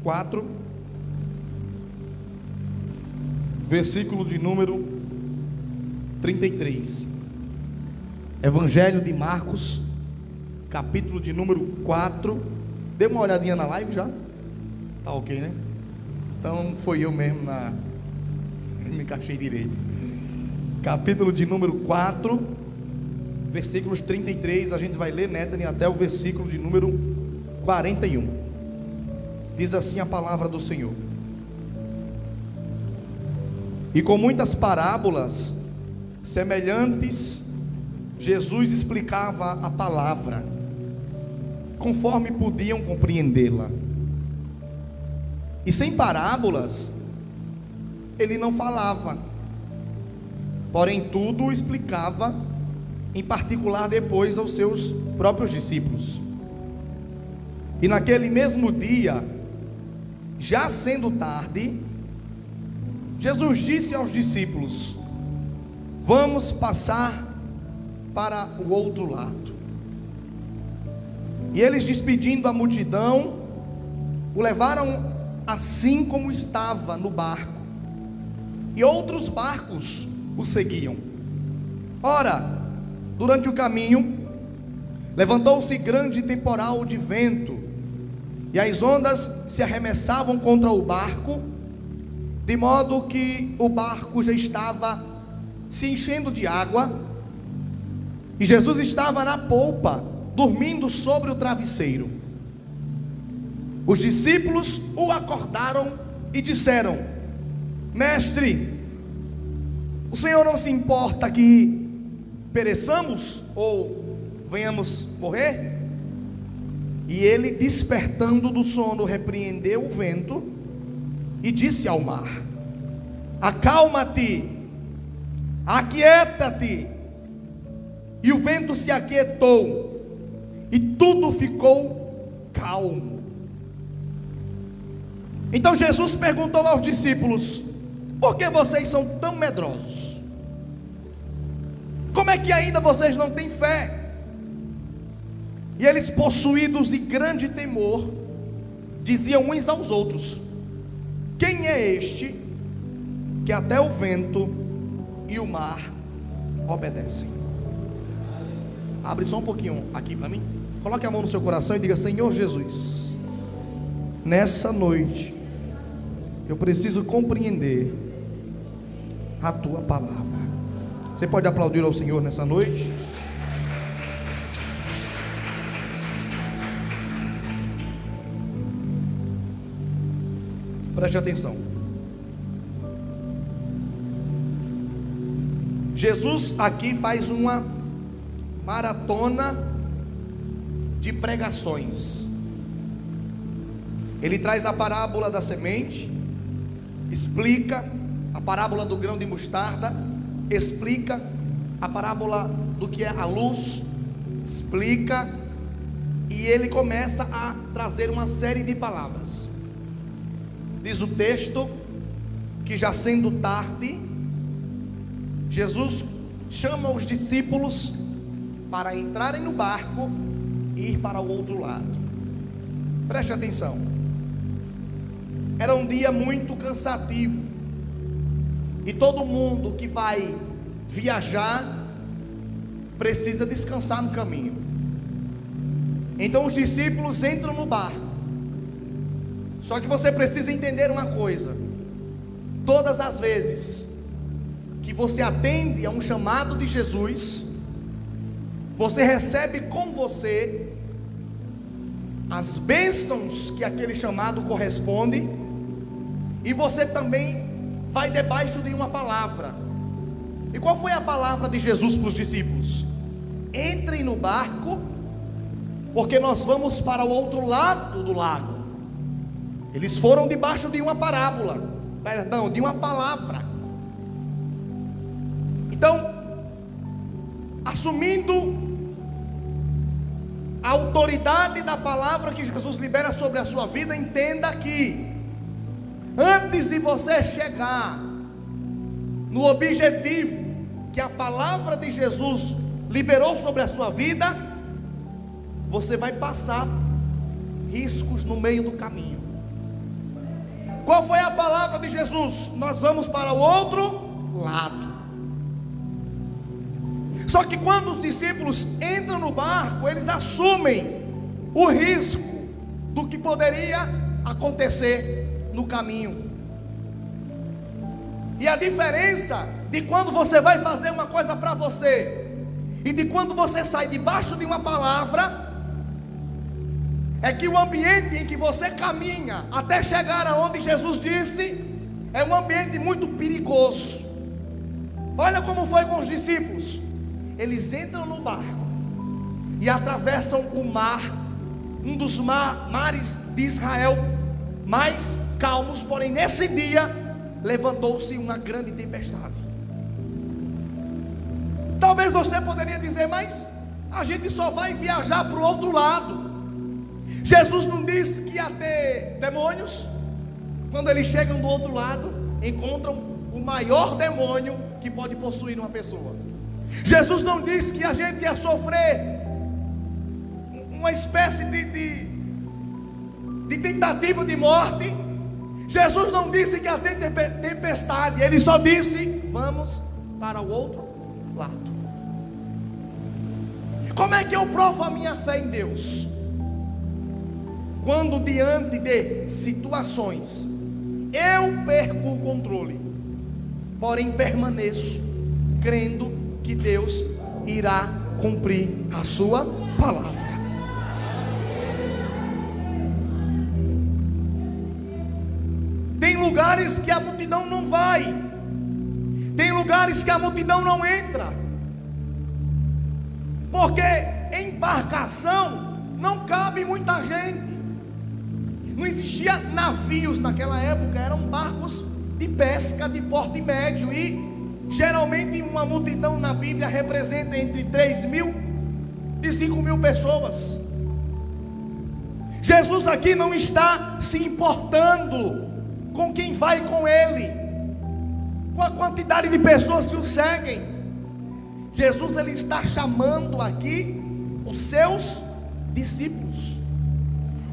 4, versículo de número 33. Evangelho de Marcos, capítulo de número 4. Dê uma olhadinha na live já? Tá ok, né? Então foi eu mesmo me encaixei direito. Capítulo de número 4, versículos 33. A gente vai ler, Netane, até o versículo de número 41. Diz assim a palavra do Senhor: e com muitas parábolas semelhantes, Jesus explicava a palavra, conforme podiam compreendê-la. E sem parábolas, ele não falava, porém tudo explicava, em particular depois aos seus próprios discípulos. E naquele mesmo dia, já sendo tarde, Jesus disse aos discípulos: vamos passar para o outro lado. E eles, despedindo a multidão, o levaram assim como estava no barco, e outros barcos o seguiam. Ora, durante o caminho, levantou-se grande temporal de vento, e as ondas se arremessavam contra o barco, de modo que o barco já estava se enchendo de água, e Jesus estava na polpa, dormindo sobre o travesseiro. Os discípulos o acordaram e disseram: mestre, o Senhor não se importa que pereçamos ou venhamos morrer? E ele, despertando do sono, repreendeu o vento e disse ao mar: acalma-te, aquieta-te. E o vento se aquietou e tudo ficou calmo. Então Jesus perguntou aos discípulos: por que vocês são tão medrosos? Como é que ainda vocês não têm fé? E eles, possuídos de grande temor, diziam uns aos outros: quem é este que até o vento e o mar obedecem? Abre só um pouquinho aqui para mim. Coloque a mão no seu coração e diga: Senhor Jesus, nessa noite eu preciso compreender a tua palavra. Você pode aplaudir ao Senhor nessa noite? Preste atenção. Jesus aqui faz uma maratona de pregações. Ele traz a parábola da semente, explica a parábola do grão de mostarda, explica a parábola do que é a luz, explica, e ele começa a trazer uma série de palavras. Diz o texto que, já sendo tarde, Jesus chama os discípulos para entrarem no barco e ir para o outro lado. Preste atenção. Era um dia muito cansativo, e todo mundo que vai viajar precisa descansar no caminho. Então os discípulos entram no barco. Só que você precisa entender uma coisa: todas as vezes que você atende a um chamado de Jesus, você recebe com você as bênçãos que aquele chamado corresponde, e você também vai debaixo de uma palavra. E qual foi a palavra de Jesus para os discípulos? Entrem no barco, porque nós vamos para o outro lado do lago. Eles foram debaixo de uma parábola, de uma palavra. Então, assumindo a autoridade da palavra que Jesus libera sobre a sua vida, entenda que antes de você chegar no objetivo que a palavra de Jesus liberou sobre a sua vida, você vai passar riscos no meio do caminho. Qual foi a palavra de Jesus? Nós vamos para o outro lado. Só que quando os discípulos entram no barco, eles assumem o risco do que poderia acontecer no caminho. E a diferença de quando você vai fazer uma coisa para você e de quando você sai debaixo de uma palavra, é que o ambiente em que você caminha até chegar aonde Jesus disse é um ambiente muito perigoso. Olha como foi com os discípulos. Eles entram no barco e atravessam o mar, um dos mares de Israel mais calmos, porém nesse dia levantou-se uma grande tempestade. Talvez você poderia dizer, mas a gente só vai viajar para o outro lado. Jesus não disse que ia ter demônios? Quando eles chegam do outro lado, encontram o maior demônio que pode possuir uma pessoa. Jesus não disse que a gente ia sofrer uma espécie de tentativa de morte. Jesus não disse que ia ter tempestade. Ele só disse, vamos para o outro lado. Como é que eu provo a minha fé em Deus? Quando diante de situações eu perco o controle, porém permaneço crendo que Deus irá cumprir a sua palavra. Tem lugares que a multidão não vai, tem lugares que a multidão não entra, porque embarcação não cabe muita gente. Não existia navios naquela época, eram barcos de pesca de porte médio, e geralmente uma multidão na Bíblia representa entre 3.000 e 5.000 pessoas. Jesus aqui não está se importando com quem vai com ele, com a quantidade de pessoas que o seguem. Jesus ele está chamando aqui os seus discípulos.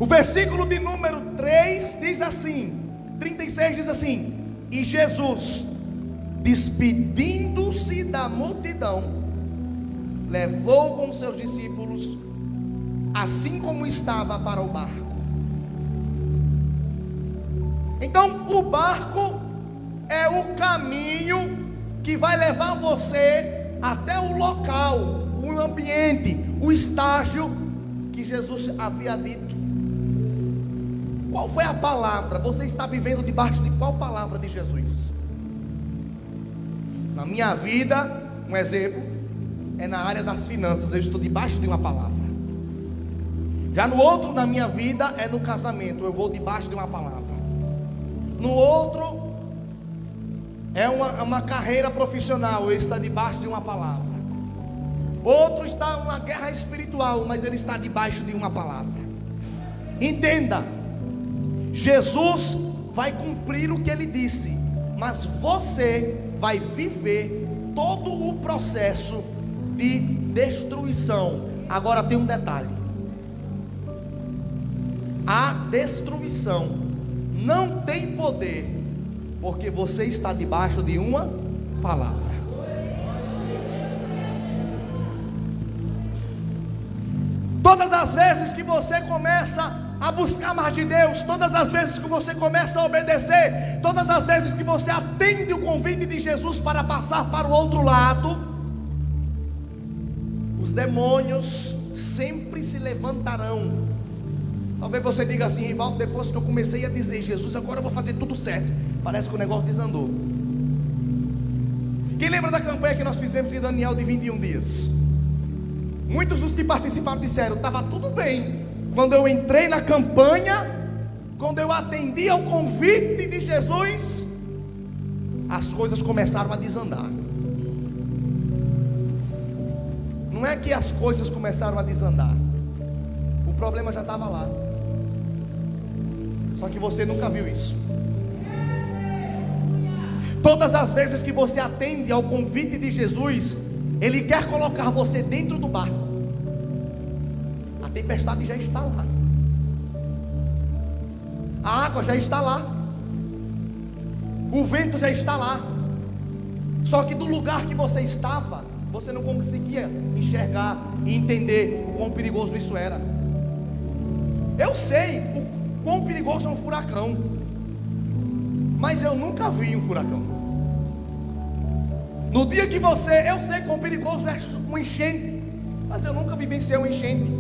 O versículo de número 3 diz assim, 36 diz assim: e Jesus, despedindo-se da multidão, levou com seus discípulos, assim como estava, para o barco. Então o barco é o caminho que vai levar você até o local, o ambiente, o estágio que Jesus havia dito. Qual foi a palavra? Você está vivendo debaixo de qual palavra de Jesus? Na minha vida, um exemplo, é na área das finanças, eu estou debaixo de uma palavra. Já no outro, na minha vida, é no casamento, eu vou debaixo de uma palavra. No outro, é uma carreira profissional, eu estou debaixo de uma palavra. Outro está numa guerra espiritual, mas ele está debaixo de uma palavra. Entenda, Jesus vai cumprir o que ele disse, mas você vai viver todo o processo de destruição. Agora tem um detalhe: a destruição não tem poder, porque você está debaixo de uma palavra. Todas as vezes que você começa a buscar mais de Deus, todas as vezes que você começa a obedecer, todas as vezes que você atende o convite de Jesus para passar para o outro lado, os demônios sempre se levantarão. Talvez você diga assim, Rivaldo, depois que eu comecei a dizer, Jesus, agora eu vou fazer tudo certo, parece que o negócio desandou. Quem lembra da campanha que nós fizemos de Daniel de 21 dias? Muitos dos que participaram disseram, estava tudo bem. Quando eu entrei na campanha, quando eu atendi ao convite de Jesus, as coisas começaram a desandar. Não é que as coisas começaram a desandar, o problema já estava lá, só que você nunca viu isso. Todas as vezes que você atende ao convite de Jesus, Ele quer colocar você dentro do barco. A tempestade já está lá, a água já está lá, O vento já está lá. Só que do lugar que você estava, você não conseguia enxergar e entender o quão perigoso isso era. Eu sei o quão perigoso é um furacão, mas eu nunca vi um furacão. No dia que eu sei quão perigoso é uma enchente, mas eu nunca vivenciei uma enchente.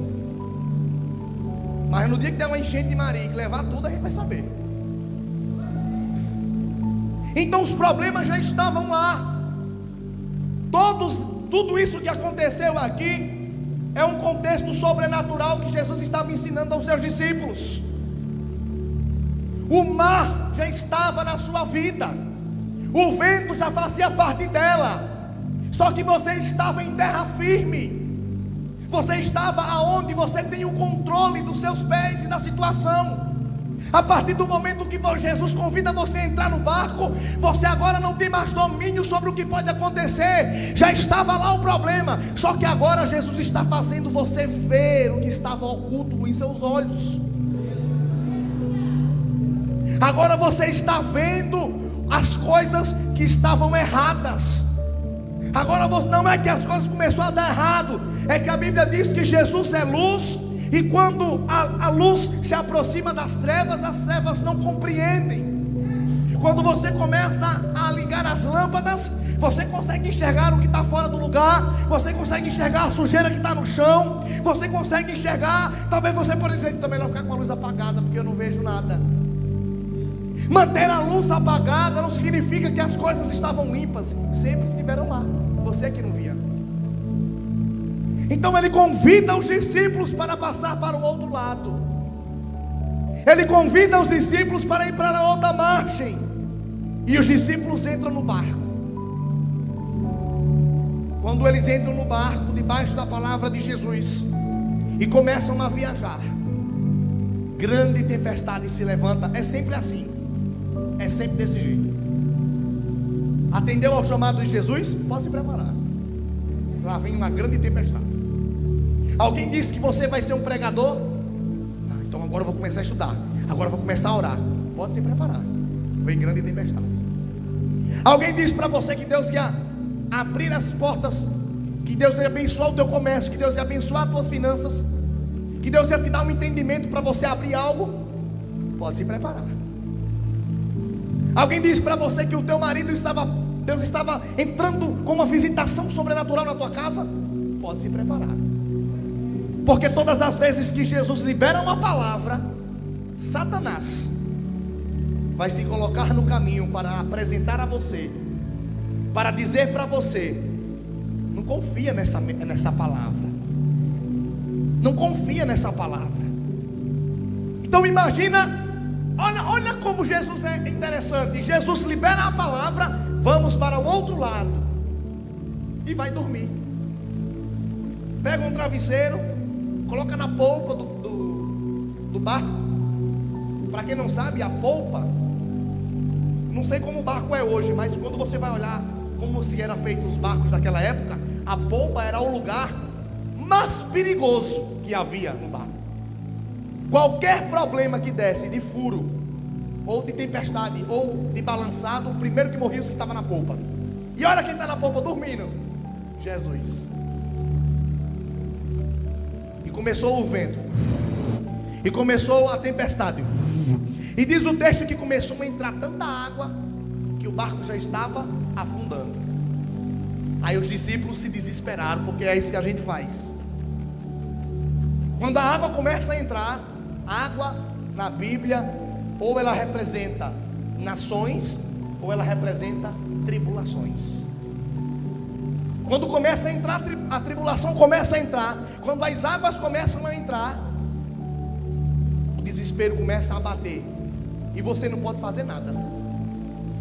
Mas no dia que der uma enchente de Maria e levar tudo, a gente vai saber. Então os problemas já estavam lá. Tudo isso que aconteceu aqui é um contexto sobrenatural que Jesus estava ensinando aos seus discípulos. O mar já estava na sua vida, o vento já fazia parte dela, só que você estava em terra firme. Você estava aonde você tem o controle dos seus pés e da situação. A partir do momento que Jesus convida você a entrar no barco, você agora não tem mais domínio sobre o que pode acontecer. Já estava lá o problema, só que agora Jesus está fazendo você ver o que estava oculto em seus olhos. Agora você está vendo as coisas que estavam erradas. Agora não é que as coisas começaram a dar errado, é que a Bíblia diz que Jesus é luz. E quando a luz se aproxima das trevas, as trevas não compreendem. Quando você começa a ligar as lâmpadas, você consegue enxergar o que está fora do lugar, você consegue enxergar a sujeira que está no chão, você consegue enxergar. Talvez você pode dizer que é melhor ficar com a luz apagada, porque eu não vejo nada. Manter a luz apagada não significa que as coisas estavam limpas, sempre estiveram lá, você que não via. Então ele convida os discípulos para passar para o outro lado. Ele convida os discípulos para ir para a outra margem. E os discípulos entram no barco. Quando eles entram no barco, debaixo da palavra de Jesus, e começam a viajar, grande tempestade se levanta. É sempre assim, é sempre desse jeito. Atendeu ao chamado de Jesus? Pode se preparar. Lá vem uma grande tempestade. Alguém disse que você vai ser um pregador? Então agora eu vou começar a estudar, agora eu vou começar a orar. Pode se preparar, vem grande tempestade. Alguém disse para você que Deus ia abrir as portas, que Deus ia abençoar o teu comércio, que Deus ia abençoar as tuas finanças, que Deus ia te dar um entendimento para você abrir algo? Pode se preparar. Alguém disse para você que o teu marido Deus estava entrando com uma visitação sobrenatural na tua casa? Pode se preparar. Porque todas as vezes que Jesus libera uma palavra, Satanás vai se colocar no caminho para apresentar a você, para dizer para você: não confia nessa palavra, não confia nessa palavra. Então imagina, olha como Jesus é interessante. Jesus libera a palavra, vamos para o outro lado, e vai dormir. Pega um travesseiro, coloca na polpa do barco. Para quem não sabe, a polpa, não sei como o barco é hoje, mas quando você vai olhar como se eram feitos os barcos daquela época, a polpa era o lugar mais perigoso que havia no barco. Qualquer problema que desse de furo, ou de tempestade, ou de balançado, o primeiro que morria os que estava na polpa. E olha quem está na polpa dormindo: Jesus. Começou o vento, e começou a tempestade, e diz o texto que começou a entrar tanta água, que o barco já estava afundando. Aí os discípulos se desesperaram, porque é isso que a gente faz. Quando a água começa a entrar, água na Bíblia, ou ela representa nações, ou ela representa tribulações. Quando começa a entrar, a tribulação começa a entrar, quando as águas começam a entrar, o desespero começa a bater, e você não pode fazer nada,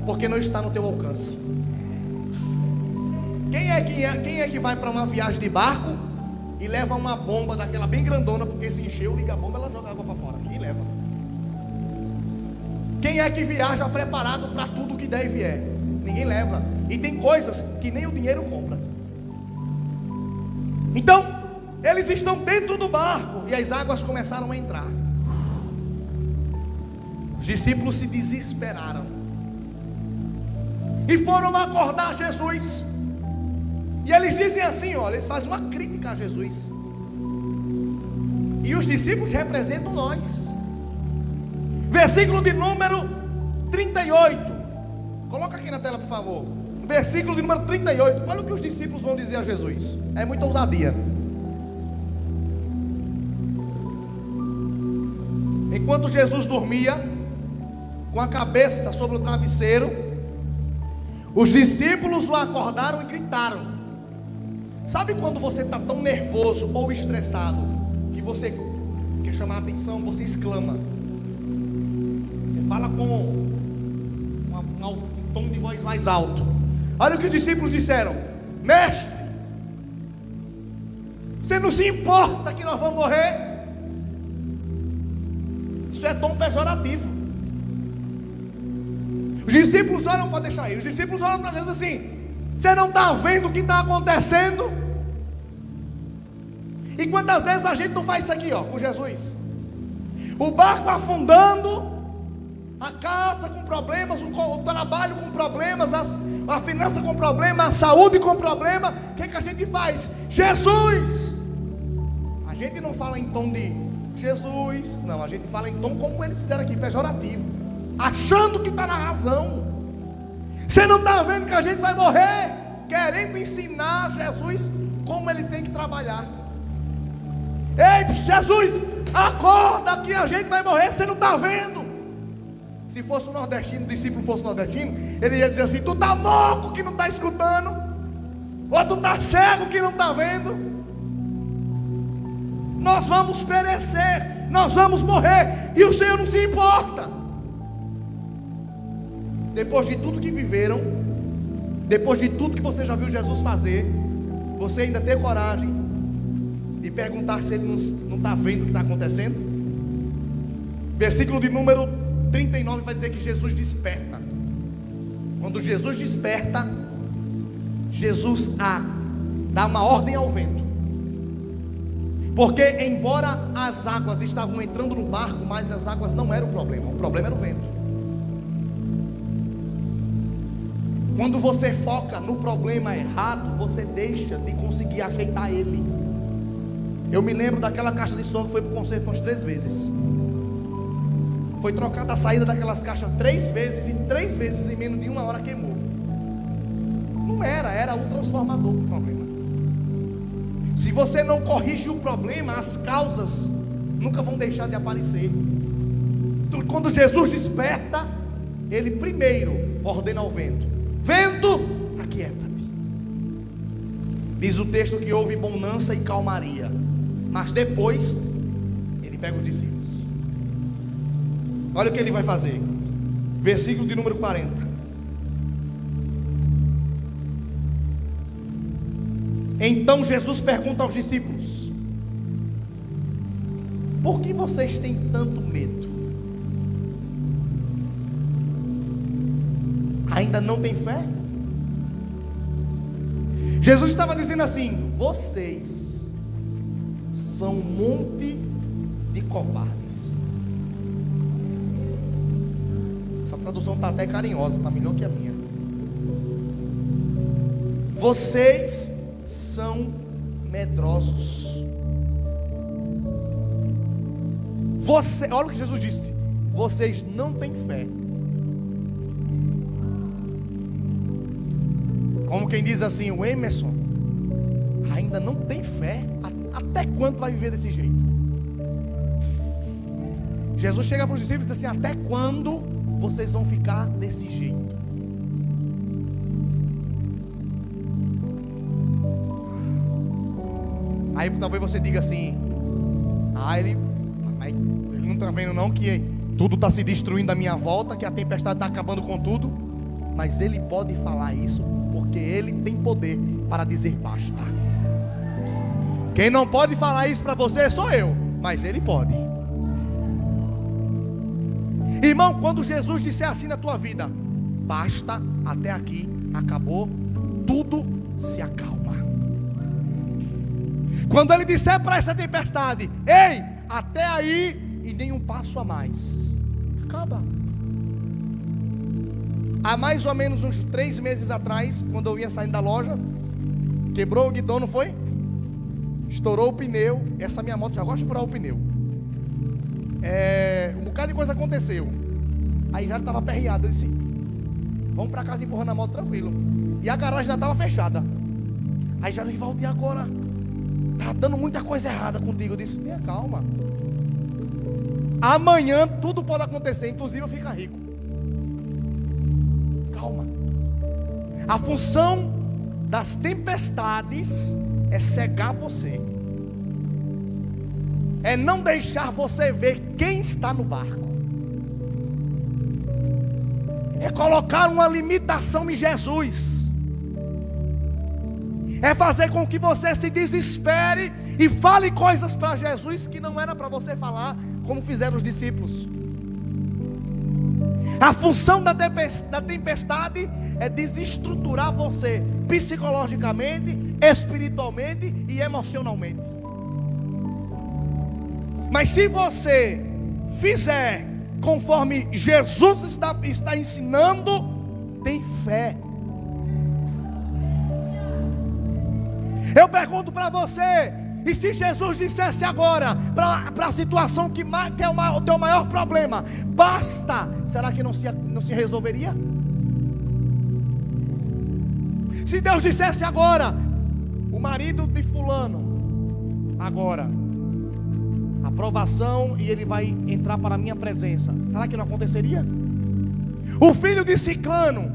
porque não está no teu alcance. Quem é que vai para uma viagem de barco e leva uma bomba daquela bem grandona, porque se encheu, liga a bomba, ela joga água para fora? Quem leva? Quem é que viaja preparado para tudo que der e vier? Ninguém leva. E tem coisas que nem o dinheiro compra. Então, eles estão dentro do barco e as águas começaram a entrar. Os discípulos se desesperaram. e foram acordar Jesus. E eles dizem assim, olha, eles fazem uma crítica a Jesus. E os discípulos representam nós. Versículo de número 38. Coloca aqui na tela, por favor. Versículo de número 38. Olha o que os discípulos vão dizer a Jesus. É muita ousadia. Enquanto Jesus dormia, com a cabeça sobre o travesseiro, os discípulos o acordaram e gritaram. Sabe quando você está tão nervoso ou estressado que você quer chamar a atenção, você exclama, você fala com um tom de voz mais alto. Olha o que os discípulos disseram: mestre, você não se importa que nós vamos morrer? Isso é tom pejorativo. Os discípulos olham, pode deixar aí. Os discípulos olham para Jesus assim: você não está vendo o que está acontecendo? E quantas vezes a gente não faz isso aqui, ó, com Jesus? O barco afundando, a casa com problemas, o trabalho com problemas, a finança com problemas, a saúde com problema. O que a gente faz? Jesus! A gente não fala em tom de Jesus, não, a gente fala em tom como eles fizeram aqui, pejorativo, achando que está na razão. Você não está vendo que a gente vai morrer? Querendo ensinar Jesus como ele tem que trabalhar. Ei, Jesus, acorda que a gente vai morrer, você não está vendo? Se fosse um nordestino, o discípulo fosse nordestino, ele ia dizer assim: tu está louco que não está escutando? Ou tu está cego que não está vendo? Nós vamos perecer, nós vamos morrer, e o Senhor não se importa. Depois de tudo que viveram, depois de tudo que você já viu Jesus fazer, você ainda tem coragem de perguntar se ele não está vendo o que está acontecendo? Versículo de número 39 vai dizer que Jesus desperta. Quando Jesus desperta, Jesus dá uma ordem ao vento. Porque embora as águas estavam entrando no barco, mas as águas não eram o problema era o vento. Quando você foca no problema errado, você deixa de conseguir ajeitar ele. Eu me lembro daquela caixa de som que foi para o concerto umas 3 vezes. Foi trocada a saída daquelas caixas 3 vezes, e 3 vezes em menos de 1 hora queimou. Não era o transformador o problema. Se você não corrige o problema, as causas nunca vão deixar de aparecer. Então, quando Jesus desperta, ele primeiro ordena ao vento: vento, aquieta-te. Diz o texto que houve bonança e calmaria. Mas depois, ele pega os discípulos. Olha o que ele vai fazer. Versículo de número 40. Então Jesus pergunta aos discípulos: por que vocês têm tanto medo? Ainda não tem fé? Jesus estava dizendo assim: vocês são um monte de covardes. Essa tradução está até carinhosa, está melhor que a minha. Vocês são medrosos. Olha o que Jesus disse: vocês não têm fé. Como quem diz assim: o Emerson ainda não tem fé. Até quando vai viver desse jeito? Jesus chega para os discípulos e diz assim: até quando vocês vão ficar desse jeito? Aí talvez você diga assim: ele não está vendo não que tudo está se destruindo à minha volta, que a tempestade está acabando com tudo. Mas ele pode falar isso porque ele tem poder para dizer basta. Quem não pode falar isso para você sou eu, mas ele pode. Irmão, quando Jesus disser assim na tua vida: basta, até aqui, acabou, tudo se acalma. Quando ele disser para essa tempestade: ei, até aí e nem um passo a mais, acaba. Há mais ou menos uns 3 meses atrás, quando eu ia saindo da loja, quebrou o guidão, não foi? Estourou o pneu. Essa minha moto já gosta de furar o pneu. Um bocado de coisa aconteceu. Aí já estava aperreado. Eu disse: vamos para casa empurrando a moto tranquilo. E a garagem já estava fechada. Aí já disse: Valdir, agora tá dando muita coisa errada contigo. Eu disse: tenha calma. Amanhã tudo pode acontecer, inclusive eu ficar rico. Calma. A função das tempestades é cegar você, é não deixar você ver quem está no barco, é colocar uma limitação em Jesus, é fazer com que você se desespere e fale coisas para Jesus que não era para você falar, como fizeram os discípulos. A função da tempestade é desestruturar você psicologicamente, espiritualmente e emocionalmente. Mas se você fizer conforme Jesus está ensinando, tem fé. Eu pergunto para você: e se Jesus dissesse agora, para a situação que é o teu maior problema, basta, será que não se resolveria? Se Deus dissesse agora: o marido de fulano, agora, aprovação, e ele vai entrar para a minha presença, será que não aconteceria? O filho de ciclano,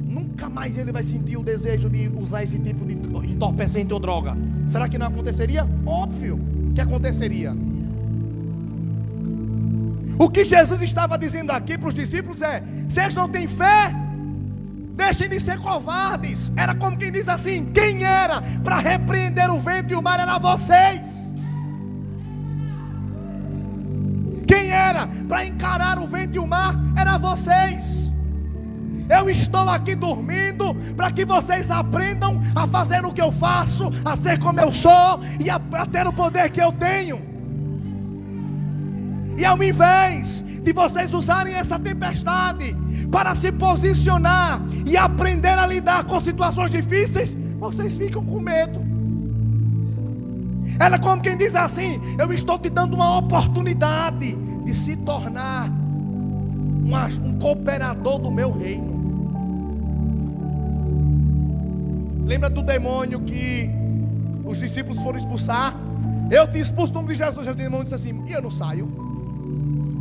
nunca mais ele vai sentir o desejo de usar esse tipo de entorpecente ou droga, será que não aconteceria? Óbvio que aconteceria. O que Jesus estava dizendo aqui para os discípulos é: vocês não têm fé? Deixem de ser covardes. Era como quem diz assim: quem era para repreender o vento e o mar era vocês. Quem era para encarar o vento e o mar era vocês. Eu estou aqui dormindo para que vocês aprendam a fazer o que eu faço, a ser como eu sou e a ter o poder que eu tenho. E ao invés de vocês usarem essa tempestade para se posicionar e aprender a lidar com situações difíceis, vocês ficam com medo. Ela é como quem diz assim: eu estou te dando uma oportunidade de se tornar um cooperador do meu reino. Lembra do demônio que os discípulos foram expulsar? Eu te expulso no nome de Jesus. O demônio disse assim: e eu não saio.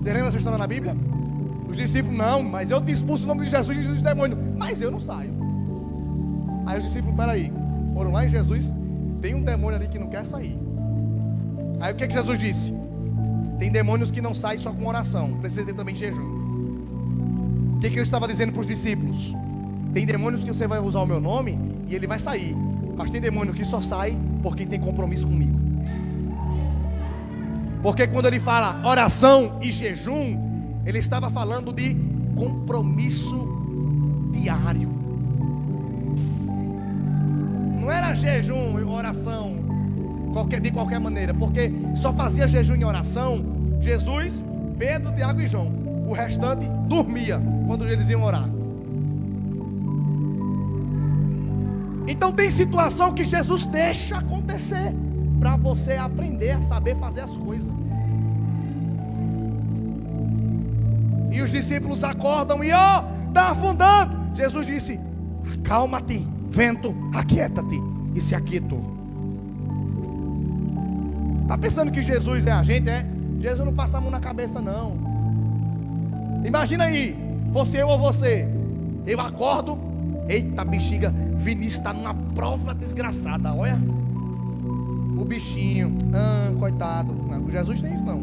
Você lembra essa história na Bíblia? Os discípulos: não, mas eu te expulso no nome de Jesus. E os demônios: mas eu não saio. Aí os discípulos: peraí, foram lá em Jesus, tem um demônio ali que não quer sair. Aí o que Jesus disse? Tem demônios que não saem só com oração, precisa ter também jejum. O que ele estava dizendo para os discípulos? Tem demônios que você vai usar o meu nome e ele vai sair, mas tem demônio que só sai porque tem compromisso comigo. Porque quando ele fala oração e jejum, ele estava falando de compromisso diário. Não era jejum e oração de qualquer maneira, porque só fazia jejum e oração Jesus, Pedro, Tiago e João. O restante dormia quando eles iam orar. Então tem situação que Jesus deixa acontecer para você aprender a saber fazer as coisas. E os discípulos acordam e está afundando. Jesus disse: acalma-te, vento, aquieta-te. E se aquietou. Está pensando que Jesus é a gente? Jesus não passa a mão na cabeça, não. Imagina aí, fosse eu ou você. Eu acordo, eita bexiga, Vinícius está numa prova desgraçada, olha. O bichinho, coitado. Não, Jesus tem isso não.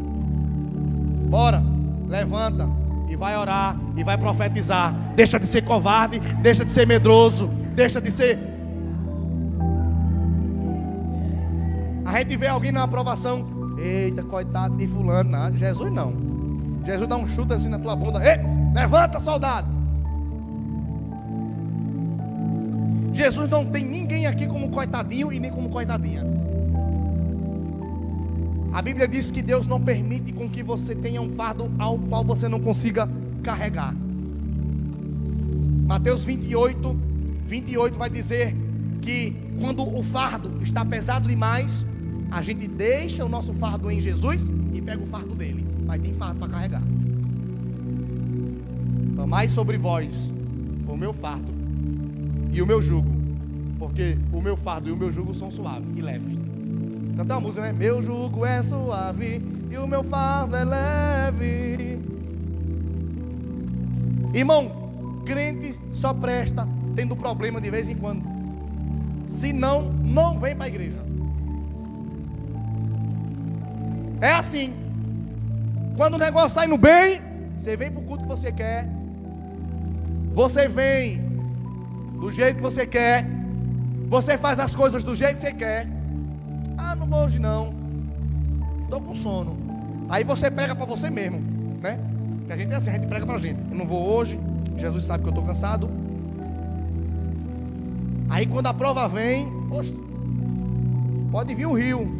Bora, levanta e vai orar e vai profetizar. Deixa de ser covarde, deixa de ser medroso, deixa de ser... A gente vê alguém numa aprovação, eita, coitado de fulano. Não, Jesus não. Jesus dá um chute assim na tua bunda. Ei, levanta, soldado. Jesus não tem ninguém aqui como coitadinho e nem como coitadinha. A Bíblia diz que Deus não permite com que você tenha um fardo ao qual você não consiga carregar. Mateus 28, 28 vai dizer que quando o fardo está pesado demais, a gente deixa o nosso fardo em Jesus e pega o fardo dele. Mas tem fardo para carregar. Tomai sobre vós o meu fardo e o meu jugo, porque o meu fardo e o meu jugo são suaves e leve. Então tem uma música, né? Meu jugo é suave e o meu fardo é leve. Irmão, crente só presta tendo problema de vez em quando. Se não, não vem para a igreja. É assim. Quando o negócio está indo bem, você vem para o culto que você quer. Você vem do jeito que você quer. Você faz as coisas do jeito que você quer. Ah, não vou hoje não. Estou com sono. Aí você prega para você mesmo, né? Que a gente é assim, a gente prega para a gente. Eu não vou hoje. Jesus sabe que eu estou cansado. Aí quando a prova vem, poxa, pode vir um rio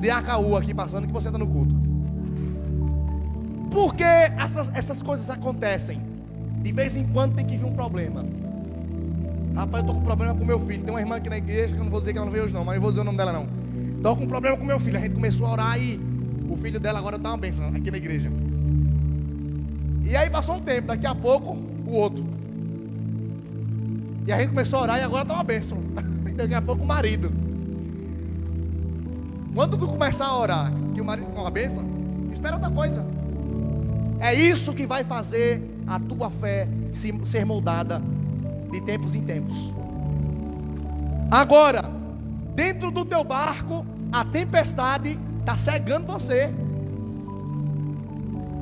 de Acaú aqui passando que você está no culto. Por que essas coisas acontecem? De vez em quando tem que vir um problema. Rapaz, eu estou com problema com meu filho. Tem uma irmã aqui na igreja, que eu não vou dizer que ela não veio hoje não, mas eu vou dizer o nome dela não. Estou com problema com meu filho. A gente começou a orar e o filho dela agora está uma bênção aqui na igreja. E aí passou um tempo, daqui a pouco o outro. E a gente começou a orar e agora está uma bênção. Daqui a pouco o marido. Quando tu começar a orar que o marido com uma bênção, espera outra coisa. É isso que vai fazer a tua fé ser moldada de tempos em tempos. Agora, dentro do teu barco, a tempestade está cegando você.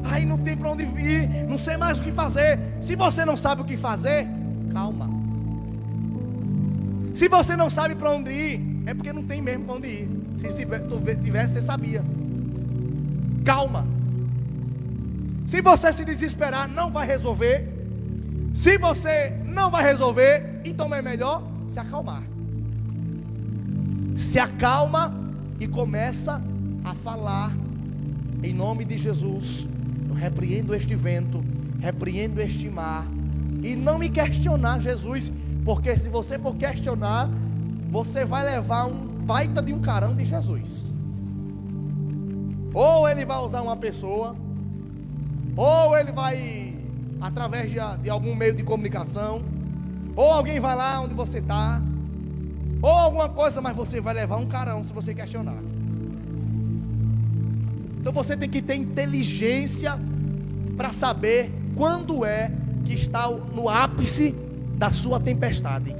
Aí não tem para onde ir, não sei mais o que fazer. Se você não sabe o que fazer, calma. Se você não sabe para onde ir, é porque não tem mesmo para onde ir. Se tivesse, você sabia. Calma. Se você se desesperar, não vai resolver. Se você não vai resolver, então é melhor se acalmar. Se acalma e começa a falar em nome de Jesus. Eu repreendo este vento, repreendo este mar. E não me questionar, Jesus, porque se você for questionar, você vai levar um baita de um carão de Jesus. Ou ele vai usar uma pessoa, ou ele vai através de algum meio de comunicação, ou alguém vai lá onde você está, ou alguma coisa, mas você vai levar um carão se você questionar. Então você tem que ter inteligência para saber quando é que está no ápice da sua tempestade.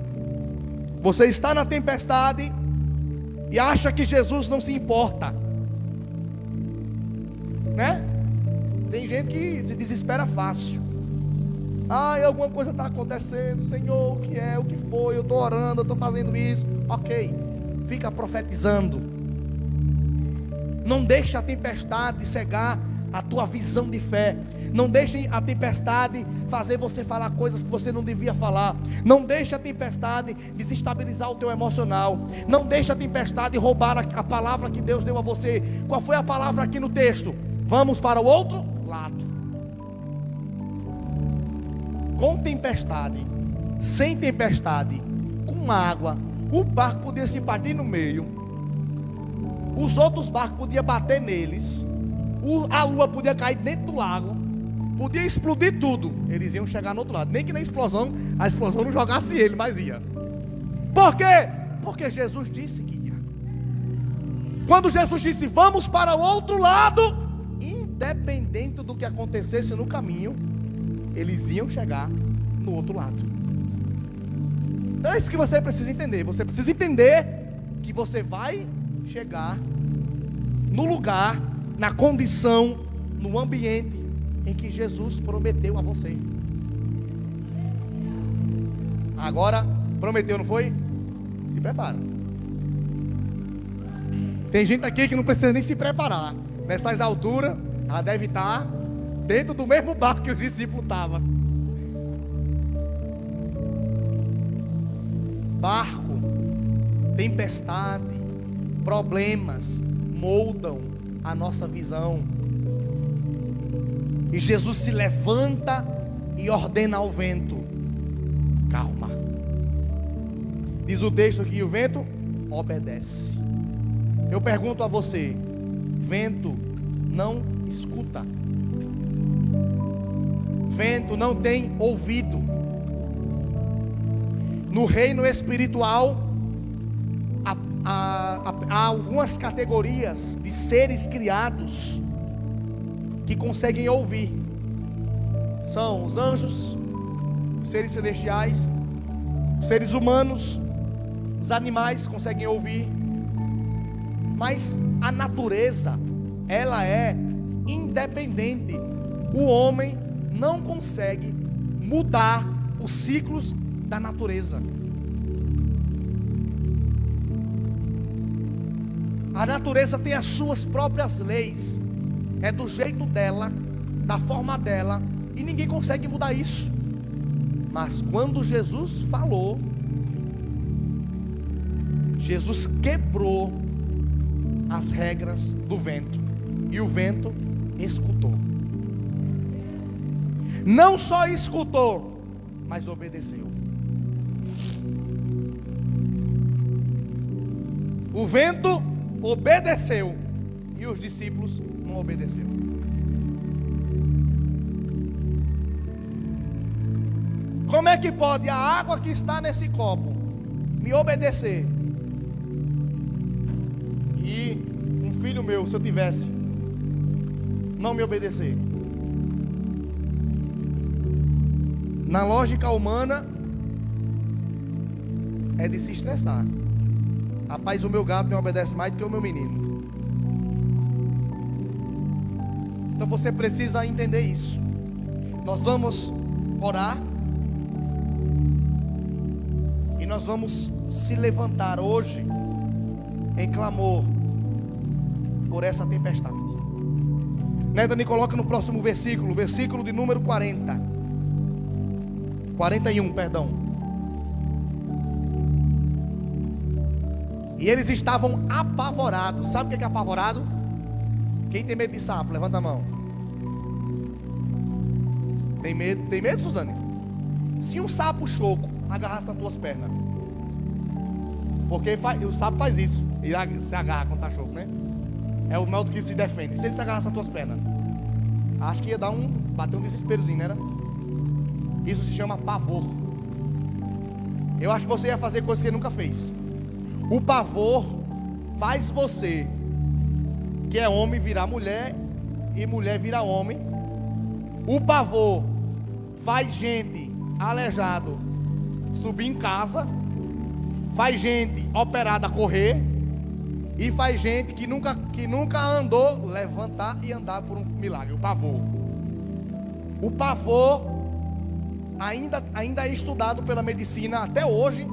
Você está na tempestade e acha que Jesus não se importa, né? Tem gente que se desespera fácil. Alguma coisa está acontecendo, Senhor, o que é, o que foi? Eu estou orando, eu estou fazendo isso. Ok, fica profetizando. Não deixe a tempestade cegar a tua visão de fé. Não deixe a tempestade fazer você falar coisas que você não devia falar. Não deixe a tempestade desestabilizar o teu emocional. Não deixe a tempestade roubar a palavra que Deus deu a você. Qual foi a palavra aqui no texto? Vamos para o outro lado. Com tempestade, sem tempestade, com água, o barco podia se partir no meio. Os outros barcos podiam bater neles. A lua podia cair dentro do lago. Podia explodir tudo. Eles iam chegar no outro lado. Nem que na explosão, a explosão não jogasse ele, mas ia. Por quê? Porque Jesus disse que ia. Quando Jesus disse, vamos para o outro lado, independente do que acontecesse no caminho, eles iam chegar no outro lado. Então é isso que você precisa entender. Você precisa entender que você vai chegar no lugar, na condição, no ambiente em que Jesus prometeu a você. Agora, prometeu, não foi? Se prepara. Tem gente aqui que não precisa nem se preparar. Nessas alturas, ela deve estar dentro do mesmo barco que os discípulos estavam. Barco, tempestade, problemas moldam a nossa visão. E Jesus se levanta e ordena ao vento: calma. Diz o texto que o vento obedece. Eu pergunto a você: vento não escuta, vento não tem ouvido. No reino espiritual há algumas categorias de seres criados que conseguem ouvir. São os anjos, os seres celestiais, os seres humanos, os animais conseguem ouvir. Mas a natureza, ela é independente. O homem não consegue mudar os ciclos da natureza. A natureza tem as suas próprias leis. É do jeito dela, da forma dela, e ninguém consegue mudar isso. Mas quando Jesus falou, Jesus quebrou as regras do vento, e o vento escutou. Não só escutou, mas obedeceu. O vento obedeceu e os discípulos não obedeceram. Como é que pode a água que está nesse copo me obedecer? E um filho meu, se eu tivesse, não me obedecer? Na lógica humana, é de se estressar. Rapaz, o meu gato me obedece mais do que o meu menino. Então você precisa entender isso. Nós vamos orar e nós vamos se levantar hoje em clamor por essa tempestade. Neta, me coloca no próximo versículo, versículo de número 41, perdão. E eles estavam apavorados. Sabe o que é apavorado? Quem tem medo de sapo? Levanta a mão. Tem medo? Tem medo, Suzane? Se um sapo choco agarrasse nas tuas pernas, porque o sapo faz isso, ele se agarra quando está choco, né? É o modo que se defende. Se ele se agarrasse nas tuas pernas, acho que ia bater um desesperozinho, né? Isso se chama pavor. Eu acho que você ia fazer coisas que ele nunca fez. O pavor faz você, que é homem, virar mulher, e mulher virar homem. O pavor faz gente aleijado subir em casa, faz gente operada correr, e faz gente que nunca andou levantar e andar por um milagre. O pavor ainda é estudado pela medicina até hoje,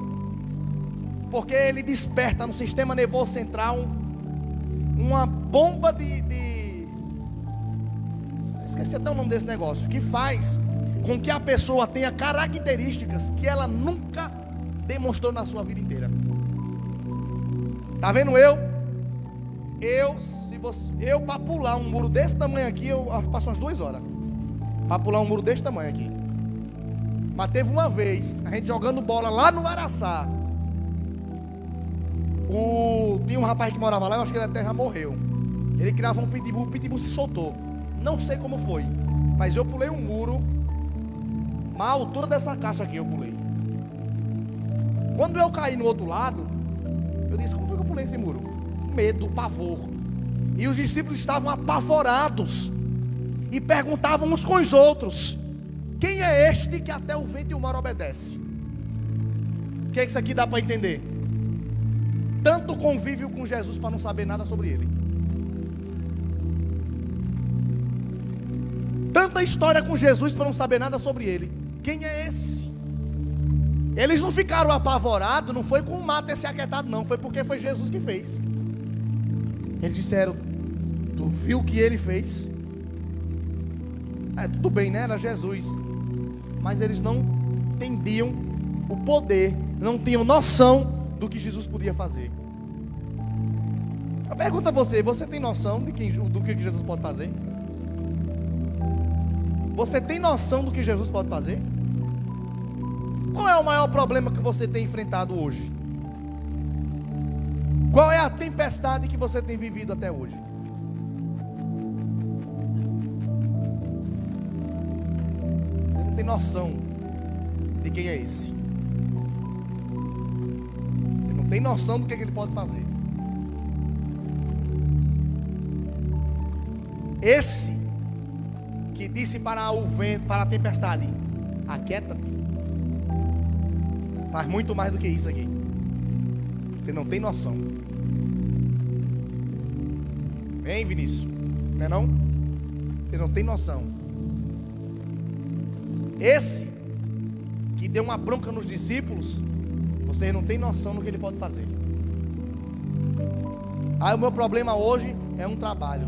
porque ele desperta no sistema nervoso central uma bomba esqueci até o nome desse negócio, que faz com que a pessoa tenha características que ela nunca demonstrou na sua vida inteira. Tá vendo eu para pular um muro desse tamanho aqui, eu passo umas 2 horas para pular um muro desse tamanho aqui. Mas teve uma vez, a gente jogando bola lá no Araçá. Tinha um rapaz que morava lá, eu acho que ele até já morreu. Ele criava um pitbull, o pitbull se soltou. Não sei como foi, mas eu pulei um muro, a altura dessa caixa aqui eu pulei. Quando eu caí no outro lado, eu disse: como foi que eu pulei esse muro? Medo, pavor. E os discípulos estavam apavorados e perguntavam uns com os outros: quem é este que até o vento e o mar obedece? O que é que isso aqui dá para entender? Tanto convívio com Jesus para não saber nada sobre ele. Tanta história com Jesus para não saber nada sobre ele. Quem é esse? Eles não ficaram apavorados, não foi com o mar ter se aquietado, não. Foi porque foi Jesus que fez. Eles disseram: tu viu o que ele fez? Tudo bem, né? Era Jesus. Mas eles não entendiam o poder, não tinham noção do que Jesus podia fazer. Eu pergunto a você: você tem noção do que Jesus pode fazer? Você tem noção do que Jesus pode fazer? Qual é o maior problema que você tem enfrentado hoje? Qual é a tempestade que você tem vivido até hoje? Você não tem noção de quem é esse. Você não tem noção do que ele pode fazer. Esse que disse para o vento, para a tempestade: aquieta-te, faz muito mais do que isso aqui. Você não tem noção. Vem, Vinícius, não é não? Você não tem noção. Esse que deu uma bronca nos discípulos, vocês não têm noção do que ele pode fazer. O meu problema hoje é um trabalho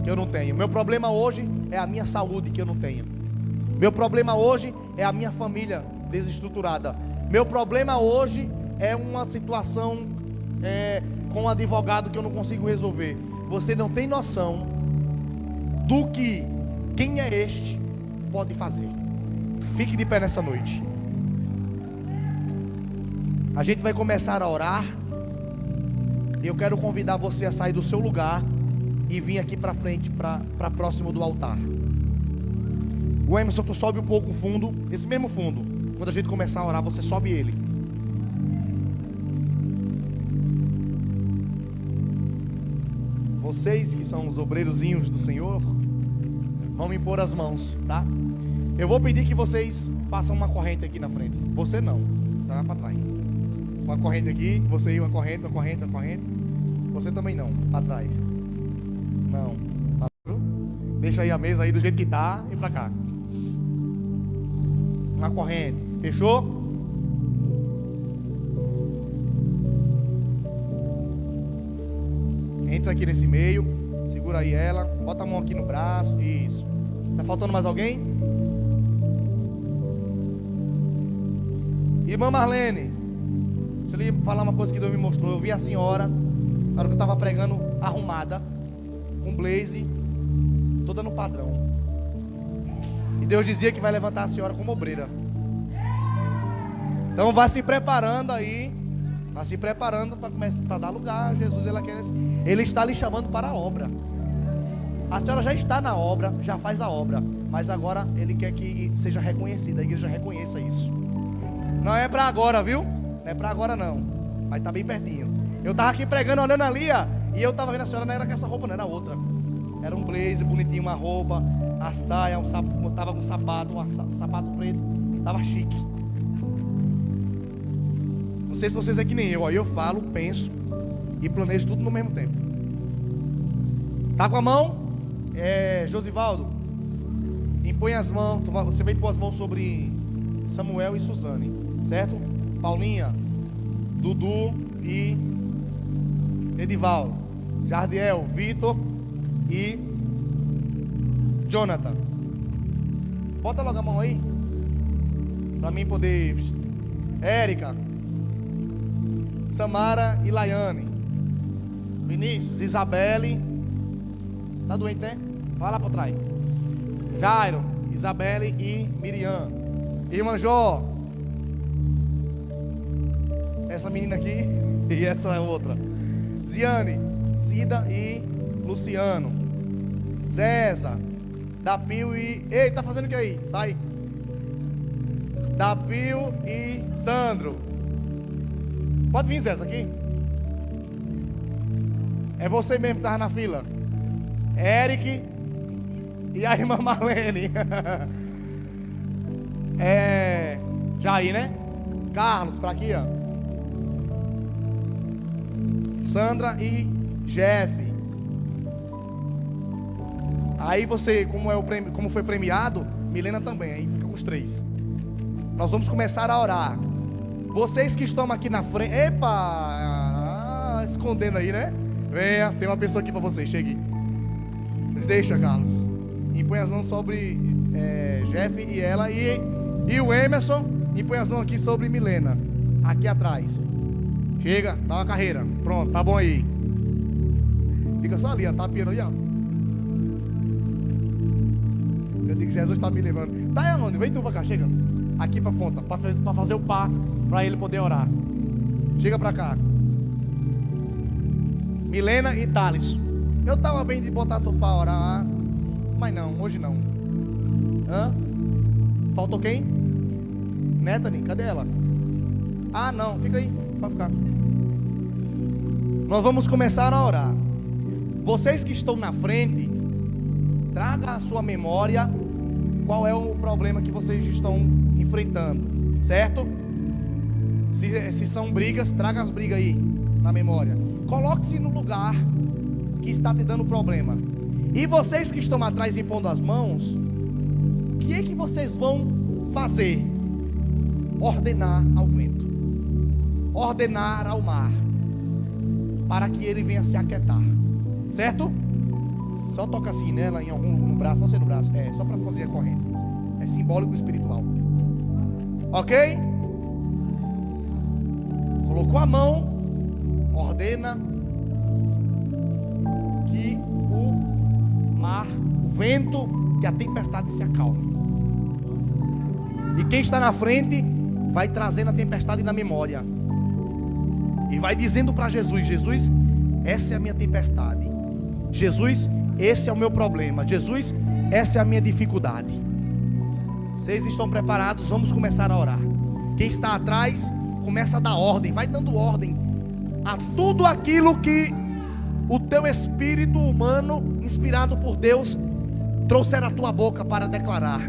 que eu não tenho. Meu problema hoje é a minha saúde que eu não tenho. Meu problema hoje é a minha família desestruturada. Meu problema hoje é uma situação com um advogado que eu não consigo resolver. Você não tem noção do que quem é este pode fazer. Fique de pé nessa noite. A gente vai começar a orar. E eu quero convidar você a sair do seu lugar e vir aqui para frente, para próximo do altar. O Emerson, tu sobe um pouco o fundo, esse mesmo fundo. Quando a gente começar a orar, você sobe ele. Vocês que são os obreirozinhos do Senhor, vão me impor as mãos, tá? Eu vou pedir que vocês façam uma corrente aqui na frente. Você não, tá para trás. Uma corrente aqui, você uma corrente. Você também não, para trás. Não. Deixa aí a mesa aí do jeito que tá e pra cá. Uma corrente. Fechou? Entra aqui nesse meio. Segura aí ela. Bota a mão aqui no braço. Isso. Tá faltando mais alguém? Irmã Marlene, deixa eu lhe falar uma coisa que Deus me mostrou. Eu vi a senhora, na hora que eu estava pregando, arrumada, com blaze, toda no padrão. E Deus dizia que vai levantar a senhora como obreira. Então vá se preparando aí. Vá se preparando para começar a dar lugar. Jesus, Ele está lhe chamando para a obra. A senhora já está na obra, já faz a obra, mas agora Ele quer que seja reconhecida. A igreja reconheça isso. Não é para agora, viu? Não é para agora não. Mas está bem pertinho. Eu estava aqui pregando, olhando ali, e eu estava vendo a senhora, não era com essa roupa, não era outra. Era um blazer bonitinho, uma roupa, a saia, estava com um sapato preto, estava chique. Não sei se vocês é que nem eu falo, penso e planejo tudo no mesmo tempo. Tá com a mão? Josivaldo, impõe as mãos, você vai pôr as mãos sobre Samuel e Suzane, certo? Paulinha, Dudu e Edivaldo, Jardiel, Vitor e Jonathan. Bota logo a mão aí, para mim poder. Érica, Samara e Laiane, Vinícius, Isabelle. Tá doente, né? Vai lá por trás. Jairo, Isabelle e Miriam. Irmã Jó, essa menina aqui e essa outra. Ziane, Cida e Luciano. Zéza, Dapio e... Ei, tá fazendo o que aí? Sai. Dapio e Sandro. Pode vir, Zéza, aqui. É você mesmo que tava na fila. Eric e a irmã Marlene. Jair, né? Carlos, pra aqui, ó. Sandra e Jeff. Aí você, como foi premiado, Milena também, aí fica com os três. Nós vamos começar a orar. Vocês que estão aqui na frente, escondendo aí, né? Venha, tem uma pessoa aqui para vocês, chegue. Deixa, Carlos. E põe as mãos sobre Jeff e ela. E o Emerson, e põe as mãos aqui sobre Milena, aqui atrás. Chega, dá uma carreira. Pronto, tá bom aí. Fica só ali, ó, tá piano aí, ó. Eu digo que Jesus tá me levando. Tá onde? Vem tu pra cá, chega. Aqui para ponta, para fazer o par, para ele poder orar. Chega para cá. Milena e Thales. Eu estava bem de botar tu para orar, mas não, hoje não. Hã? Faltou quem? Netani, cadê ela? Ah, não, fica aí, pode ficar. Nós vamos começar a orar. Vocês que estão na frente, traga à sua memória qual é o problema que vocês estão enfrentando, certo? Se são brigas, traga as brigas aí na memória. Coloque-se no lugar que está te dando problema. E vocês que estão atrás impondo as mãos, o que é que vocês vão fazer? Ordenar ao vento, ordenar ao mar, para que ele venha se aquietar, certo? Só toca assim nela, em algum no braço, não sei no braço, só para fazer a corrente. É simbólico espiritual. Ok? Colocou a mão, ordena que o mar, o vento, que a tempestade se acalme. E quem está na frente vai trazendo a tempestade na memória e vai dizendo para Jesus: Jesus, essa é a minha tempestade. Jesus, esse é o meu problema. Jesus, essa é a minha dificuldade. Vocês estão preparados? Vamos começar a orar. Quem está atrás, começa a dar ordem. Vai dando ordem a tudo aquilo que o teu espírito humano, inspirado por Deus, trouxer à tua boca para declarar.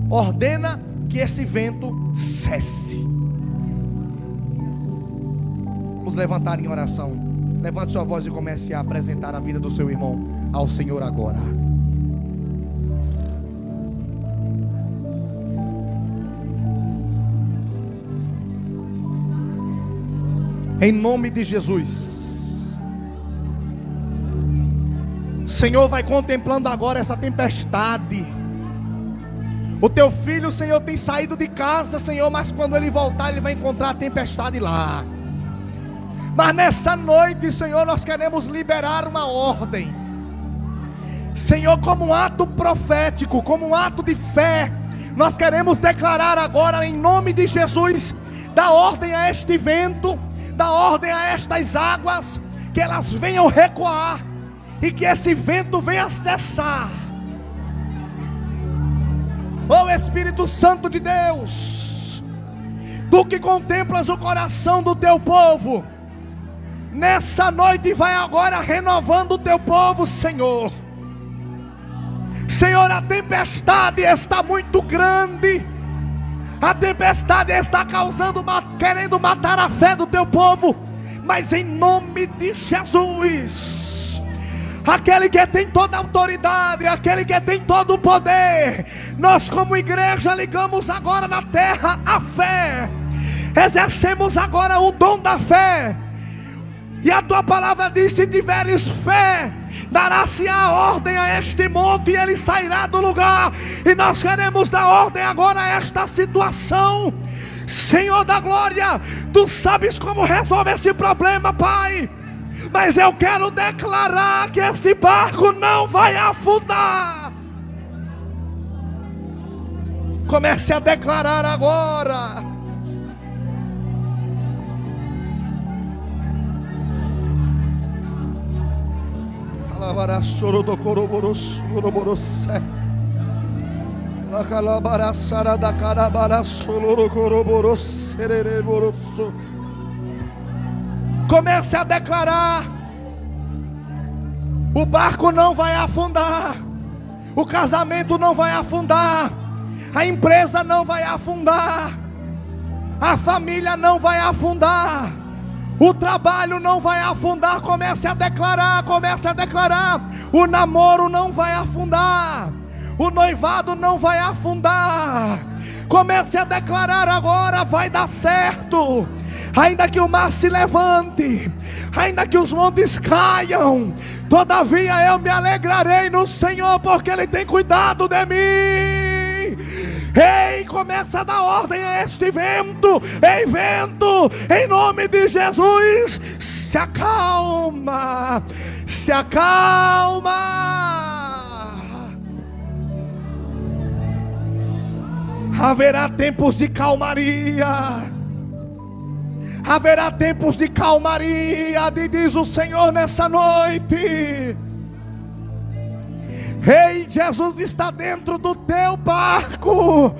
Ordena que esse vento cesse. Vamos levantar em oração. Levante sua voz e comece a apresentar a vida do seu irmão ao Senhor agora. Em nome de Jesus. Senhor, vai contemplando agora essa tempestade. O teu filho, Senhor, tem saído de casa, Senhor, mas quando ele voltar, ele vai encontrar a tempestade lá. Mas nessa noite, Senhor, nós queremos liberar uma ordem, Senhor, como um ato profético, como um ato de fé. Nós queremos declarar agora, em nome de Jesus, dá ordem a este vento, dá ordem a estas águas, que elas venham recuar, e que esse vento venha cessar. Ó Espírito Santo de Deus, Tu que contemplas o coração do Teu povo, nessa noite vai agora renovando o Teu povo, Senhor. Senhor, a tempestade está muito grande. A tempestade está querendo matar a fé do Teu povo. Mas em nome de Jesus, aquele que tem toda a autoridade, aquele que tem todo o poder, nós como igreja ligamos agora na terra a fé. Exercemos agora o dom da fé. E a Tua palavra diz: se tiveres fé, dará-se a ordem a este monte e ele sairá do lugar. E nós queremos dar ordem agora a esta situação. Senhor da glória, Tu sabes como resolve esse problema, Pai. Mas eu quero declarar que esse barco não vai afundar. Comece a declarar agora. Comece a declarar: o barco não vai afundar, o casamento não vai afundar, a empresa não vai afundar, a família não vai afundar, o trabalho não vai afundar. Comece a declarar, comece a declarar. O namoro não vai afundar, o noivado não vai afundar. Comece a declarar agora: vai dar certo. Ainda que o mar se levante, ainda que os montes caiam, todavia eu me alegrarei no Senhor, porque Ele tem cuidado de mim. Ei, começa a dar ordem a este vento. Ei, vento, em nome de Jesus, se acalma, se acalma. Haverá tempos de calmaria. Haverá tempos de calmaria, diz o Senhor nessa noite. Ei, Jesus está dentro do teu barco.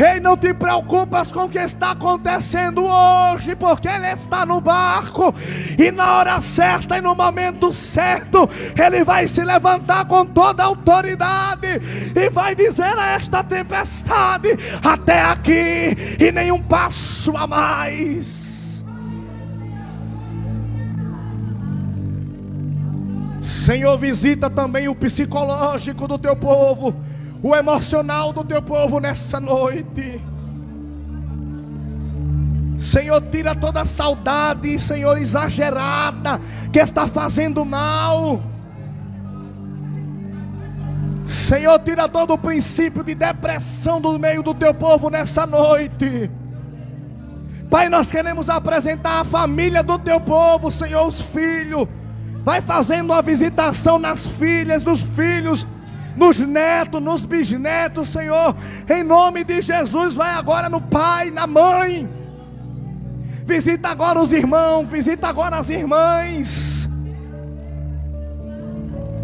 Ei, não te preocupas com o que está acontecendo hoje, porque Ele está no barco, e na hora certa e no momento certo, Ele vai se levantar com toda a autoridade, e vai dizer a esta tempestade: até aqui e nenhum passo a mais. Senhor, visita também o psicológico do teu povo, o emocional do teu povo nessa noite. Senhor, tira toda a saudade, Senhor, exagerada, que está fazendo mal. Senhor, tira todo o princípio de depressão do meio do teu povo nessa noite. Pai, nós queremos apresentar a família do teu povo, Senhor, os filhos. Vai fazendo uma visitação nas filhas, nos filhos, nos netos, nos bisnetos, Senhor. Em nome de Jesus, vai agora no pai, na mãe. Visita agora os irmãos, visita agora as irmãs.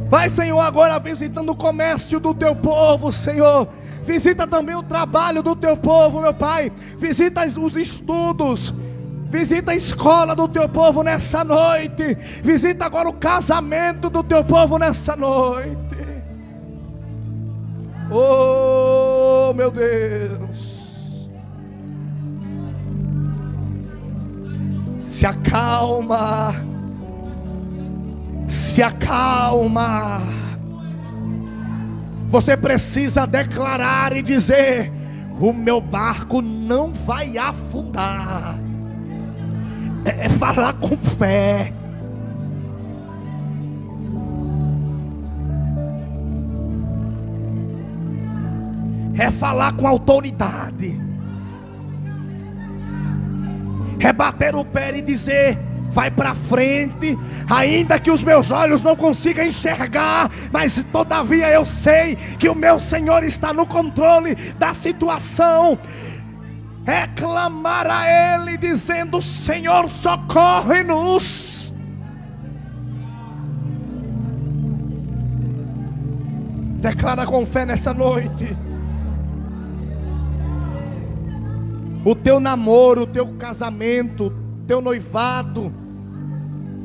Vai, Senhor, agora visitando o comércio do teu povo, Senhor. Visita também o trabalho do teu povo, meu Pai. Visita os estudos. Visita a escola do teu povo nessa noite. Visita agora o casamento do teu povo nessa noite. Oh, meu Deus. Se acalma. Se acalma. Você precisa declarar e dizer: o meu barco não vai afundar. É falar com fé. É falar com autoridade. É bater o pé e dizer: vai para frente, ainda que os meus olhos não consigam enxergar, mas todavia eu sei que o meu Senhor está no controle da situação. É clamar a Ele dizendo: Senhor, socorre-nos. Declara com fé nessa noite. O teu namoro, o teu casamento, o teu noivado,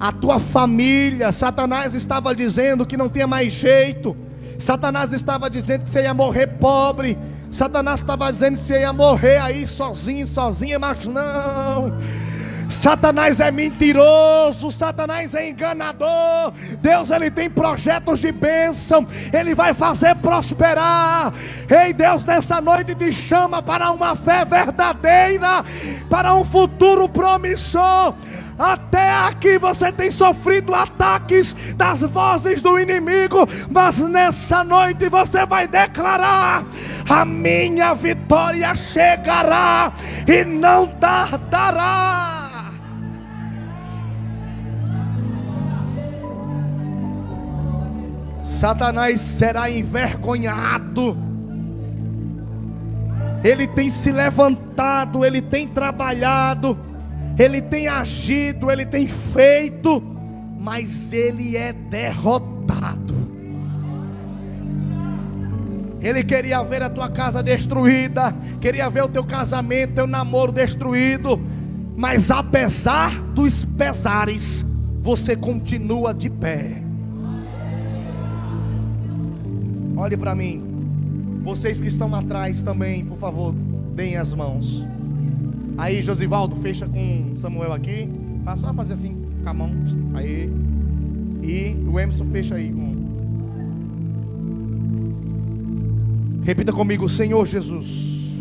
a tua família. Satanás estava dizendo que não tinha mais jeito. Satanás estava dizendo que você ia morrer pobre. Satanás estava dizendo que você ia morrer aí sozinho, sozinha, mas não. Satanás é mentiroso, Satanás é enganador. Deus, Ele tem projetos de bênção, Ele vai fazer prosperar. Ei, Deus, nessa noite te chama para uma fé verdadeira, para um futuro promissor. Até aqui você tem sofrido ataques das vozes do inimigo, mas nessa noite você vai declarar: a minha vitória chegará e não tardará. Satanás será envergonhado. Ele tem se levantado, ele tem trabalhado, ele tem agido, ele tem feito, mas ele é derrotado. Ele queria ver a tua casa destruída, queria ver o teu casamento, teu namoro destruído, mas apesar dos pesares, você continua de pé. Olhe para mim. Vocês que estão atrás também, por favor, deem as mãos. Aí, Josivaldo, fecha com Samuel aqui. Só fazer assim com a mão. Aí. E o Emerson fecha aí com. Repita comigo: Senhor Jesus,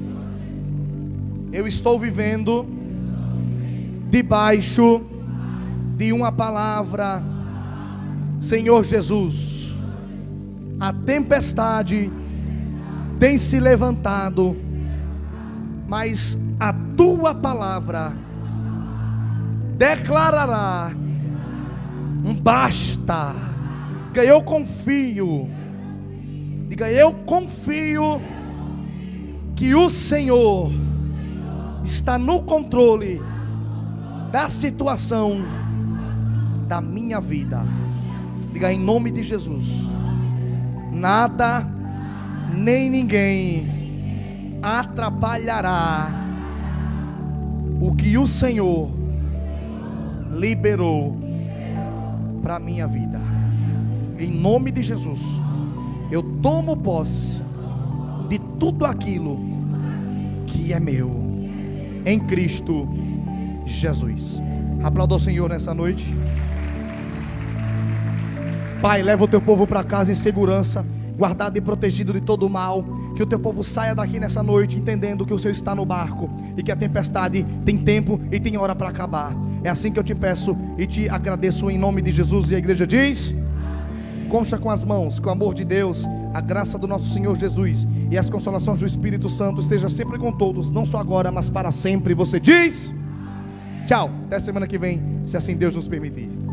eu estou vivendo debaixo de uma palavra. Senhor Jesus, a tempestade tem se levantado, mas a tua palavra declarará um basta. Diga: eu confio. Diga: eu confio que o Senhor está no controle da situação da minha vida. Diga em nome de Jesus: nada nem ninguém atrapalhará o que o Senhor liberou para a minha vida. Em nome de Jesus, eu tomo posse de tudo aquilo que é meu, em Cristo Jesus. Aplauda o Senhor nessa noite. Pai, leva o teu povo para casa em segurança, guardado e protegido de todo o mal. Que o teu povo saia daqui nessa noite entendendo que o Senhor está no barco e que a tempestade tem tempo e tem hora para acabar. É assim que eu te peço e te agradeço em nome de Jesus. E a igreja diz: concha com as mãos, que o amor de Deus, a graça do nosso Senhor Jesus e as consolações do Espírito Santo esteja sempre com todos, não só agora, mas para sempre. Você diz: tchau, até semana que vem, se assim Deus nos permitir.